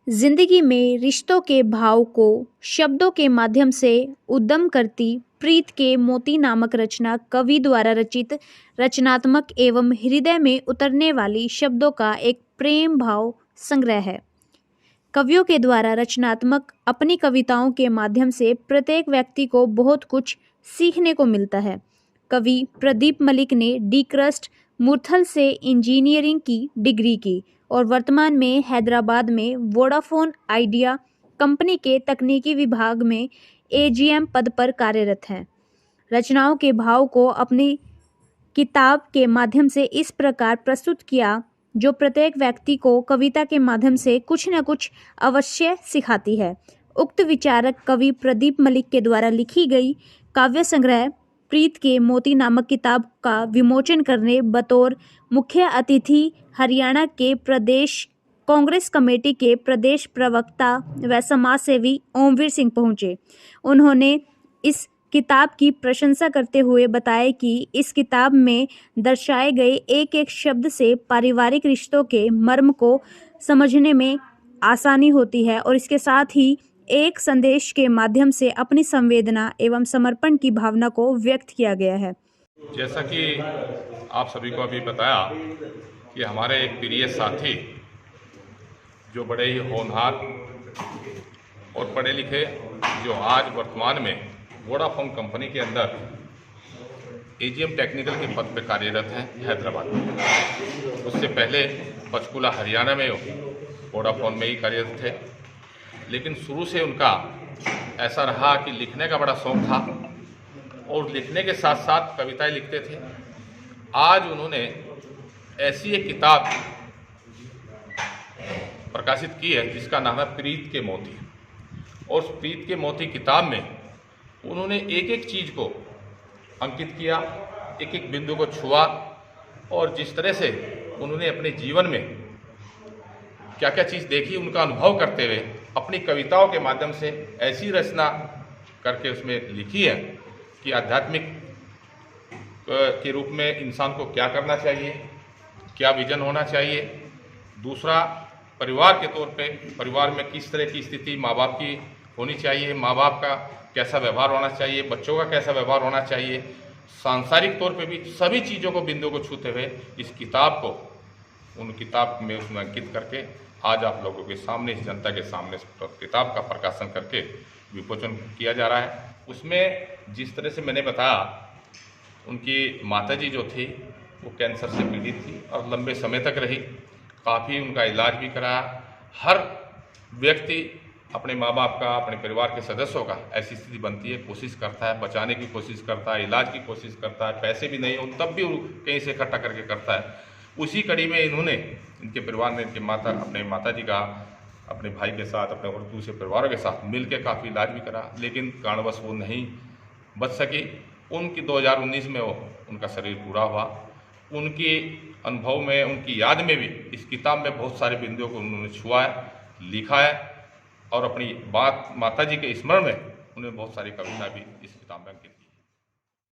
जिंदगी में रिश्तों के भाव को शब्दों के माध्यम से उद्यम करती प्रीत के मोती नामक रचना कवि द्वारा रचित रचनात्मक एवं हृदय में उतरने वाली शब्दों का एक प्रेम भाव संग्रह है। कवियों के द्वारा रचनात्मक अपनी कविताओं के माध्यम से प्रत्येक व्यक्ति को बहुत कुछ सीखने को मिलता है। कवि प्रदीप मलिक ने डी क्रस्ट मुरथल से इंजीनियरिंग की डिग्री की और वर्तमान में हैदराबाद में वोडाफोन आइडिया कंपनी के तकनीकी विभाग में एजीएम पद पर कार्यरत हैं। रचनाओं के भाव को अपनी किताब के माध्यम से इस प्रकार प्रस्तुत किया जो प्रत्येक व्यक्ति को कविता के माध्यम से कुछ न कुछ अवश्य सिखाती है। उक्त विचारक कवि प्रदीप मलिक के द्वारा लिखी गई काव्य संग्रह प्रीत के मोती नामक किताब का विमोचन करने बतौर मुख्य अतिथि हरियाणा के प्रदेश कांग्रेस कमेटी के प्रदेश प्रवक्ता व समाजसेवी ओमवीर सिंह पहुंचे। उन्होंने इस किताब की प्रशंसा करते हुए बताया कि इस किताब में दर्शाए गए एक एक शब्द से पारिवारिक रिश्तों के मर्म को समझने में आसानी होती है और इसके साथ ही एक संदेश के माध्यम से अपनी संवेदना एवं समर्पण की भावना को व्यक्त किया गया है। जैसा कि आप सभी को अभी बताया कि हमारे एक प्रिय साथी जो बड़े ही होनहार और पढ़े लिखे जो आज वर्तमान में वोडाफोन कंपनी के अंदर एजीएम टेक्निकल के पद पर कार्यरत हैं हैदराबाद में। उससे पहले पंचकुला हरियाणा में वोडाफोन में ही कार्यरत थे, लेकिन शुरू से उनका ऐसा रहा कि लिखने का बड़ा शौक था और लिखने के साथ साथ कविताएं लिखते थे। आज उन्होंने ऐसी एक किताब प्रकाशित की है जिसका नाम है प्रीत के मोती। और उस प्रीत के मोती किताब में उन्होंने एक एक चीज़ को अंकित किया, एक एक बिंदु को छुआ और जिस तरह से उन्होंने अपने जीवन में क्या क्या चीज़ देखी उनका अनुभव करते हुए अपनी कविताओं के माध्यम से ऐसी रचना करके उसमें लिखी है कि आध्यात्मिक के रूप में इंसान को क्या करना चाहिए, क्या विजन होना चाहिए। दूसरा, परिवार के तौर पे परिवार में किस तरह की स्थिति माँ बाप की होनी चाहिए, माँ बाप का कैसा व्यवहार होना चाहिए, बच्चों का कैसा व्यवहार होना चाहिए। सांसारिक तौर पे भी सभी चीज़ों को बिंदु को छूते हुए इस किताब को उन किताब में उसमें अंकित करके आज आप लोगों के सामने, इस जनता के सामने किताब का प्रकाशन करके विमोचन किया जा रहा है। उसमें जिस तरह से मैंने बताया, उनकी माताजी जो थी वो कैंसर से पीड़ित थी और लंबे समय तक रही, काफ़ी उनका इलाज भी कराया। हर व्यक्ति अपने माँ बाप का, अपने परिवार के सदस्यों का ऐसी स्थिति बनती है, कोशिश करता है, बचाने की कोशिश करता है, इलाज की कोशिश करता है, पैसे भी नहीं हो तब भी कहीं से इकट्ठा करके करता है। उसी कड़ी में इन्होंने, इनके परिवार ने, इनके अपने माताजी का अपने भाई के साथ, अपने और दूसरे परिवारों के साथ मिलकर काफ़ी इलाज भी करा, लेकिन कारणवश वो नहीं बच सकी। उनकी 2019 में उनका शरीर पूरा हुआ। उनके अनुभव में, उनकी याद में भी इस किताब में बहुत सारे बिंदुओं को उन्होंने छुआ है, लिखा है और अपनी बात माताजी के स्मरण में उन्होंने बहुत सारी कविता भी इस किताब में अंकित